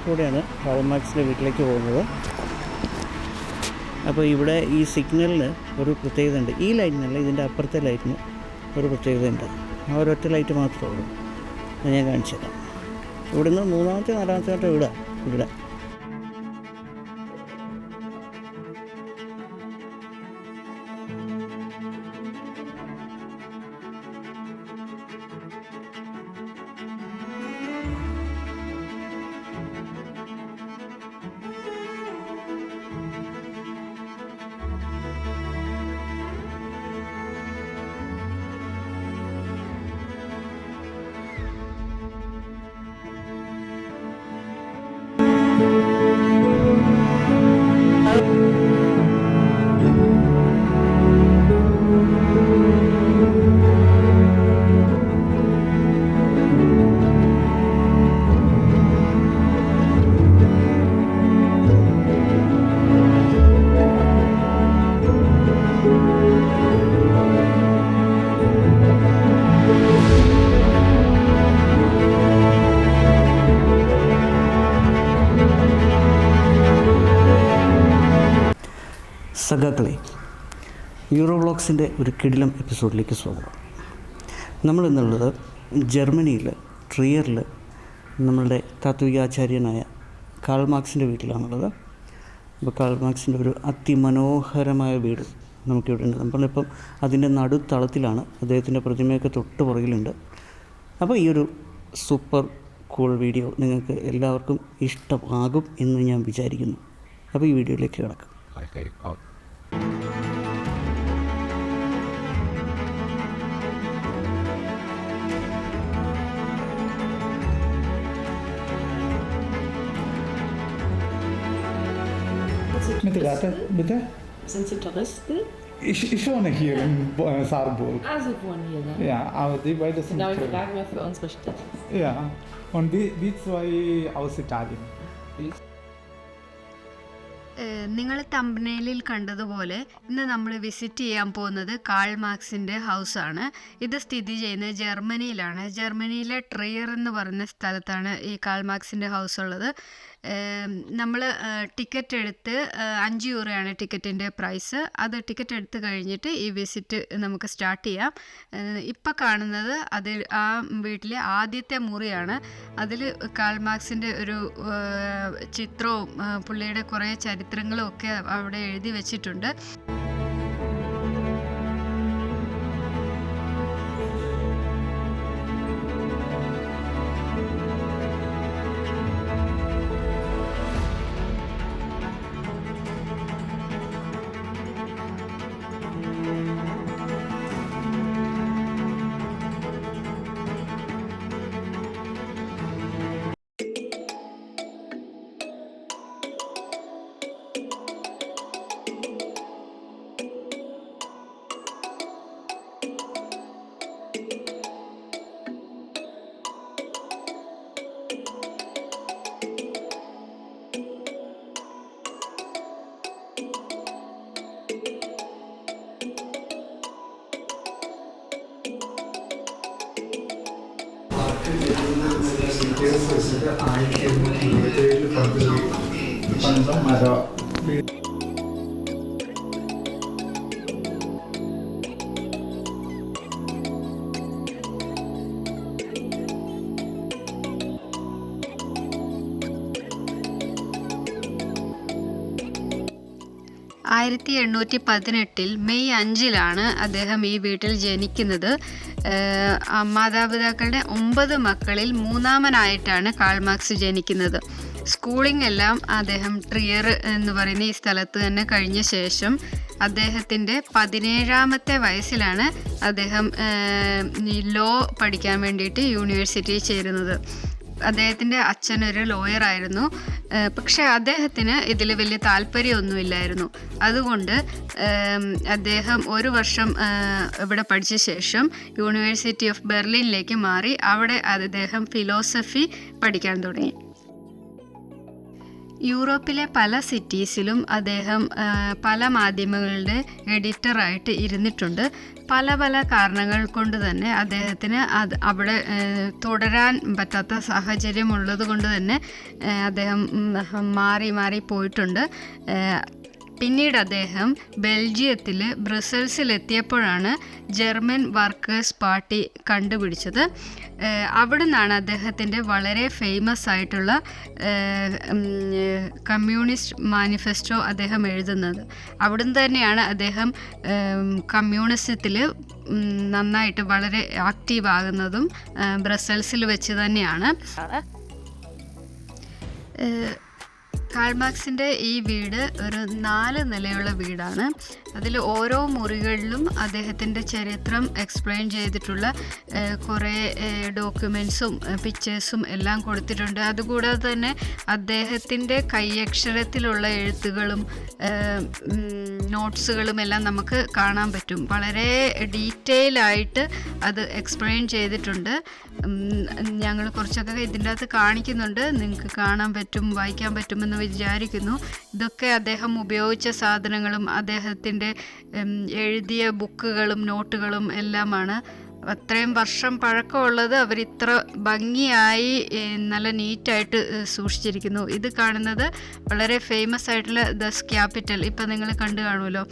കൂടെയാണ് കാൾ മാർക്സിൻ്റെ വീട്ടിലേക്ക് പോകുന്നത്. അപ്പോൾ ഇവിടെ ഈ സിഗ്നലിന് ഒരു പ്രത്യേകത ഉണ്ട്. ഈ ലൈറ്റിനല്ല, ഇതിൻ്റെ അപ്പുറത്തെ ലൈറ്റിന് ഒരു പ്രത്യേകതയുണ്ട്. ആ ഒരൊറ്റ ലൈറ്റ് മാത്രമേ ഉള്ളൂ. അത് ഞാൻ കാണിച്ചു തരാം. ഇവിടുന്ന് 3-ാമത്തെ 4-ാമത്തെ വീടാണ് ഇവിടെ. സഖാക്കളെ, യൂറോ വ്ളോഗ്സിൻ്റെ ഒരു കിടിലം എപ്പിസോഡിലേക്ക് സ്വാഗതം. നമ്മളിന്നുള്ളത് ജർമ്മനിയിൽ ട്രിയറിൽ നമ്മളുടെ താത്വികാചാര്യനായ കാൾ മാർക്സിൻ്റെ വീട്ടിലാണുള്ളത്. അപ്പോൾ കാൾ മാർക്സിൻ്റെ ഒരു അതിമനോഹരമായ വീട് നമുക്കിവിടെ ഉണ്ട്. നമ്മളിപ്പം അതിൻ്റെ നടുത്തളത്തിലാണ്. അദ്ദേഹത്തിൻ്റെ പ്രതിമയൊക്കെ തൊട്ട് പുറകിലുണ്ട്. അപ്പോൾ ഈ ഒരു സൂപ്പർ കൂൾ വീഡിയോ നിങ്ങൾക്ക് എല്ലാവർക്കും ഇഷ്ടമാകും എന്ന് ഞാൻ വിചാരിക്കുന്നു. അപ്പോൾ ഈ വീഡിയോയിലേക്ക് കിടക്കാം. Mit Ratte, bitte? Sind Sie Touristen? Ich wohne hier in Saarburg. Ah, Sie wohnen hier, ne? Ja, aber die beiden sind... Genau, ich frage mal für unsere Stadt. Ja, und die zwei aus Italien. നിങ്ങൾ തംബ്നെയിലിൽ കണ്ടതുപോലെ ഇന്ന് നമ്മൾ visit ചെയ്യാൻ പോകുന്നത് call മാർക്സിൻ്റെ ഹൗസാണ്. ഇത് സ്ഥിതി ചെയ്യുന്നത് ജർമ്മനിയിലാണ്. ജർമ്മനിയിലെ ട്രിയർ എന്ന് പറയുന്ന സ്ഥലത്താണ് ഈ കാൾ മാർക്സിൻ്റെ ഹൗസ് ഉള്ളത്. നമ്മൾ ടിക്കറ്റ് എടുത്ത് 5 യൂറോയാണ് ടിക്കറ്റിൻ്റെ പ്രൈസ്. അത് ടിക്കറ്റ് എടുത്ത് കഴിഞ്ഞിട്ട് ഈ വിസിറ്റ് നമുക്ക് സ്റ്റാർട്ട് ചെയ്യാം. ഇപ്പം കാണുന്നത് അതിൽ ആ വീട്ടിലെ ആദ്യത്തെ മുറിയാണ്. അതിൽ കാൾ മാർക്സിൻ്റെ ഒരു ചിത്രവും പുള്ളിയുടെ കുറേ ചരിത്രങ്ങളും ഒക്കെ അവിടെ എഴുതി വെച്ചിട്ടുണ്ട്. മരം 1818 മെയ് 5 അദ്ദേഹം ഈ വീട്ടിൽ ജനിക്കുന്നത്. മാതാപിതാക്കളുടെ 9 മക്കളിൽ 3ാമനായിട്ടാണ് കാൾ മാർക്സ് ജനിക്കുന്നത്. സ്കൂളിംഗ് എല്ലാം അദ്ദേഹം ട്രിയർ എന്ന് പറയുന്ന ഈ സ്ഥലത്ത് തന്നെ കഴിഞ്ഞ ശേഷം അദ്ദേഹത്തിൻ്റെ 17ാമത്തെ വയസ്സിലാണ് അദ്ദേഹം ലോ പഠിക്കാൻ വേണ്ടിയിട്ട് യൂണിവേഴ്സിറ്റിയിൽ ചേരുന്നത്. അദ്ദേഹത്തിൻ്റെ അച്ഛനൊരു ലോയറായിരുന്നു. പക്ഷേ അദ്ദേഹത്തിന് ഇതിൽ വലിയ താല്പര്യമൊന്നുമില്ലായിരുന്നു. അതുകൊണ്ട് അദ്ദേഹം 1 വർഷം ഇവിടെ പഠിച്ച ശേഷം യൂണിവേഴ്സിറ്റി ഓഫ് ബെർലിനിലേക്ക് മാറി അവിടെ അദ്ദേഹം ഫിലോസഫി പഠിക്കാൻ തുടങ്ങി. യൂറോപ്പിലെ പല സിറ്റീസിലും അദ്ദേഹം പല മാധ്യമങ്ങളുടെ എഡിറ്ററായിട്ട് ഇരുന്നിട്ടുണ്ട്. പല പല കാരണങ്ങൾ കൊണ്ട് തന്നെ അദ്ദേഹത്തിന് അവിടെ തുടരാൻ പറ്റാത്ത സാഹചര്യമുള്ളത് കൊണ്ട് തന്നെ അദ്ദേഹം മാറി മാറി പോയിട്ടുണ്ട്. പിന്നീട് അദ്ദേഹം ബെൽജിയത്തിൽ ബ്രസൽസിലെത്തിയപ്പോഴാണ് ജർമ്മൻ വർക്കേഴ്സ് പാർട്ടി കണ്ടുപിടിച്ചത്. അവിടെ നിന്നാണ് അദ്ദേഹത്തിൻ്റെ വളരെ ഫേമസ് ആയിട്ടുള്ള കമ്മ്യൂണിസ്റ്റ് മാനിഫെസ്റ്റോ അദ്ദേഹം എഴുതുന്നത്. അവിടുന്ന് തന്നെയാണ് അദ്ദേഹം കമ്മ്യൂണിസത്തിൽ നന്നായിട്ട് വളരെ ആക്റ്റീവ് ആകുന്നതും ബ്രസൽസിൽ വെച്ച് തന്നെയാണ്. കാൾ മാർക്സിൻ്റെ ഈ വീട് ഒരു 4 നിലയുള്ള വീടാണ്. അതിൽ ഓരോ മുറികളിലും അദ്ദേഹത്തിൻ്റെ ചരിത്രം എക്സ്പ്ലെയിൻ ചെയ്തിട്ടുള്ള കുറേ ഡോക്യുമെൻറ്റ്സും പിക്ചേഴ്സും എല്ലാം കൊടുത്തിട്ടുണ്ട്. അതുകൂടാതെ തന്നെ അദ്ദേഹത്തിൻ്റെ കൈയക്ഷരത്തിലുള്ള എഴുത്തുകളും നോട്ട്സുകളും എല്ലാം നമുക്ക് കാണാൻ പറ്റും. വളരെ ഡീറ്റെയിൽ ആയിട്ട് അത് എക്സ്പ്ലെയിൻ ചെയ്തിട്ടുണ്ട്. ഞങ്ങൾ കുറച്ചൊക്കെ ഇതിൻ്റെ അകത്ത് കാണിക്കുന്നുണ്ട്, നിങ്ങൾക്ക് കാണാൻ പറ്റും, വായിക്കാൻ പറ്റുമെന്ന് വിചാരിക്കുന്നു. ഇതൊക്കെ അദ്ദേഹം ഉപയോഗിച്ച സാധനങ്ങളും അദ്ദേഹത്തിൻ്റെ എഴുതിയ ബുക്കുകളും നോട്ടുകളും എല്ലാമാണ്. അത്രയും വർഷം പഴക്കമുള്ളത് അവരിത്ര ഭംഗിയായി നല്ല നീറ്റായിട്ട് സൂക്ഷിച്ചിരിക്കുന്നു. ഇത് കാണുന്നത് വളരെ ഫേമസ് ആയിട്ടുള്ള ദസ് ക്യാപിറ്റൽ, ഇപ്പം നിങ്ങൾ കണ്ടു കാണുമല്ലോ,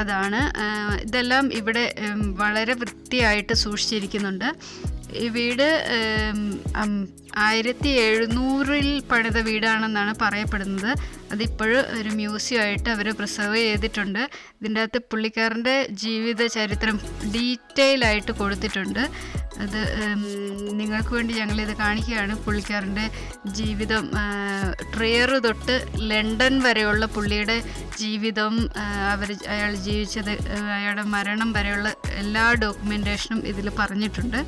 അതാണ്. ഇതെല്ലാം ഇവിടെ വളരെ വൃത്തിയായിട്ട് സൂക്ഷിച്ചിരിക്കുന്നുണ്ട്. ഈ വീട് 1700-ൽ പണിത വീടാണെന്നാണ് പറയപ്പെടുന്നത്. അതിപ്പോഴും ഒരു മ്യൂസിയമായിട്ട് അവർ പ്രിസർവ് ചെയ്തിട്ടുണ്ട്. ഇതിൻ്റെ അകത്ത് പുള്ളിക്കാരൻ്റെ ജീവിത ചരിത്രം ഡീറ്റെയിൽ ആയിട്ട് കൊടുത്തിട്ടുണ്ട്. അത് നിങ്ങൾക്ക് വേണ്ടി ഞങ്ങളിത് കാണിക്കുകയാണ്. പുള്ളിക്കാരൻ്റെ ജീവിതം ട്രിയർ തൊട്ട് ലണ്ടൻ വരെയുള്ള പുള്ളിയുടെ ജീവിതം, അയാൾ ജീവിച്ചത്, അയാളുടെ മരണം വരെയുള്ള എല്ലാ ഡോക്യുമെൻറ്റേഷനും ഇതിൽ പറഞ്ഞിട്ടുണ്ട്.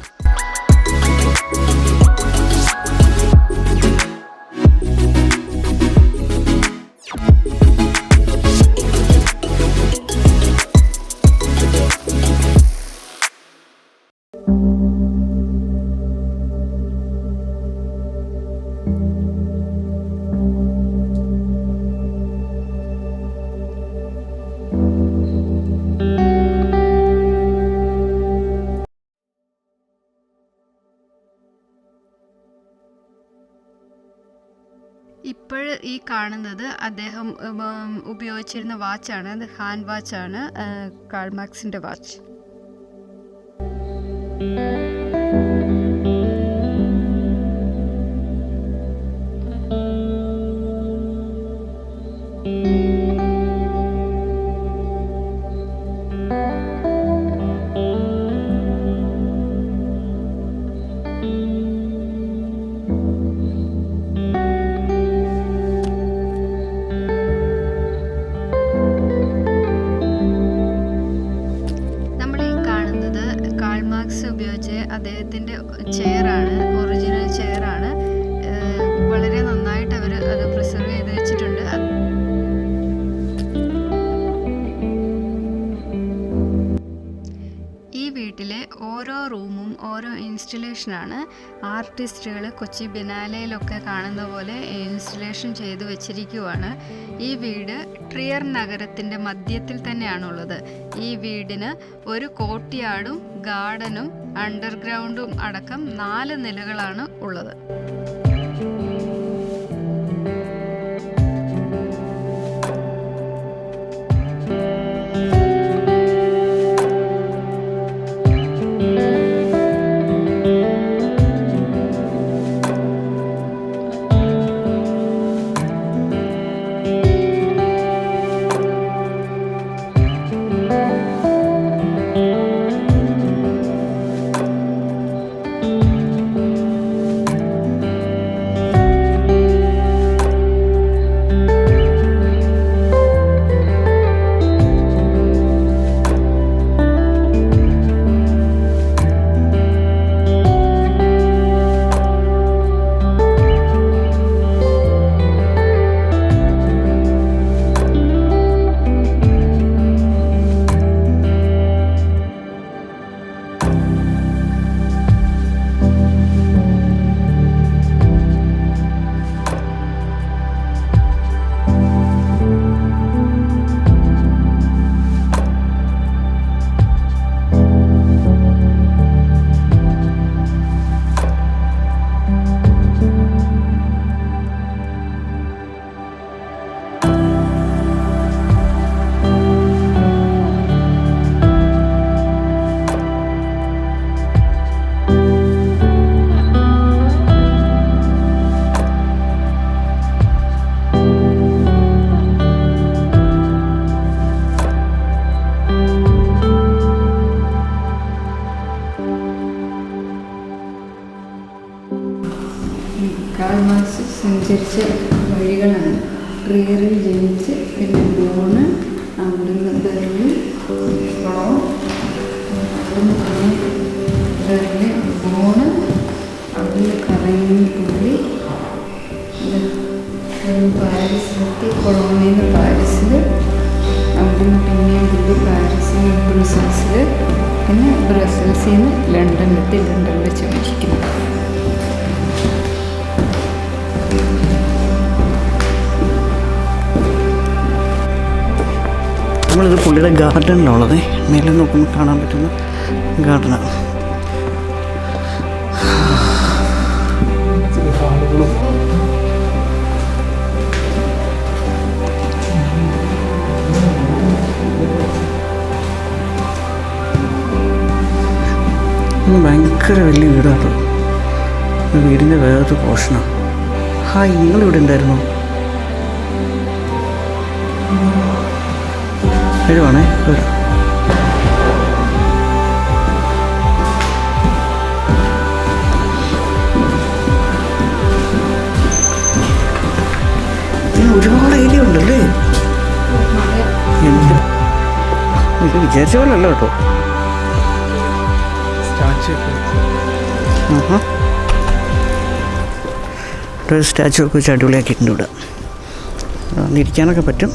ഇപ്പോൾ ഈ കാണുന്നത് അദ്ദേഹം ഉപയോഗിച്ചിരുന്ന വാച്ചാണ്. അത് ഹാൻഡ് വാച്ചാണ്, കാൾ മാർക്സിൻ്റെ വാച്ച്. അദ്ദേഹത്തിൻ്റെ ചെയറാണ്, ഒറിജിനൽ ചെയറാണ്. വളരെ നന്നായിട്ട് അവർ അത് പ്രിസർവ് ചെയ്ത് വെച്ചിട്ടുണ്ട്. ഈ വീട്ടിലെ ഓരോ റൂമും ഓരോ ഇൻസ്റ്റലേഷനാണ്. ആർട്ടിസ്റ്റുകൾ കൊച്ചി ബിനാലയിലൊക്കെ കാണുന്ന പോലെ ഇൻസ്റ്റലേഷൻ ചെയ്ത് വെച്ചിരിക്കുവാണ്. ഈ വീട് ട്രിയർ നഗരത്തിൻ്റെ മധ്യത്തിൽ തന്നെയാണുള്ളത്. ഈ വീടിന് ഒരു കോർട്ട്യാർഡും ഗാർഡനും അണ്ടർഗ്രൗണ്ടും അടക്കം 4 നിലകളാണ് ഉള്ളത്. സഞ്ചരിച്ച വഴികളാണ്. ട്രിയറിൽ ജനിച്ച് പിന്നെ ബോണ്, അവിടുന്ന് ബെർലിൻ, റോം, അവിടുന്ന് പിന്നെ ബെർലിൻ, ബോണ്, അവിടുന്ന് കറങ്ങി പോയി പാരീസിലെത്തി. കൊളോണിയിൽ നിന്ന് പാരീസിൽ, അവിടുന്ന് പിന്നെയും പുള്ളി പാരീസിൽ നിന്ന് ബ്രസൽസിൽ, പിന്നെ ബ്രസൽസിൽ നിന്ന് ലണ്ടനിലെത്തി. ലണ്ടനിൽ വെച്ച് മരിക്കുന്നു. നമ്മളിത് പുള്ളിയുടെ ഗാർഡനിലുള്ളത്. മേലെ നോക്കുമ്പോൾ കാണാൻ പറ്റുന്ന ഗാർഡനാണ്. ഭയങ്കര വലിയ വീടാണ്. വീടിൻ്റെ വേറൊരു പോർഷനാണ്. ഹായ്, നിങ്ങളിവിടെ ഉണ്ടായിരുന്നോ? വരുവാണേ, വരാം. ഒരുപാട് ഏരിയ ഉണ്ടല്ലേ. എനിക്ക് വിചാരിച്ച പോലെ അല്ല കേട്ടോ. ഒരു സ്റ്റാച്ചു ഒക്കെ വെച്ച് അടിപൊളിയാക്കിയിട്ടുണ്ട് ഇവിടെ. ഇരിക്കാനൊക്കെ പറ്റും.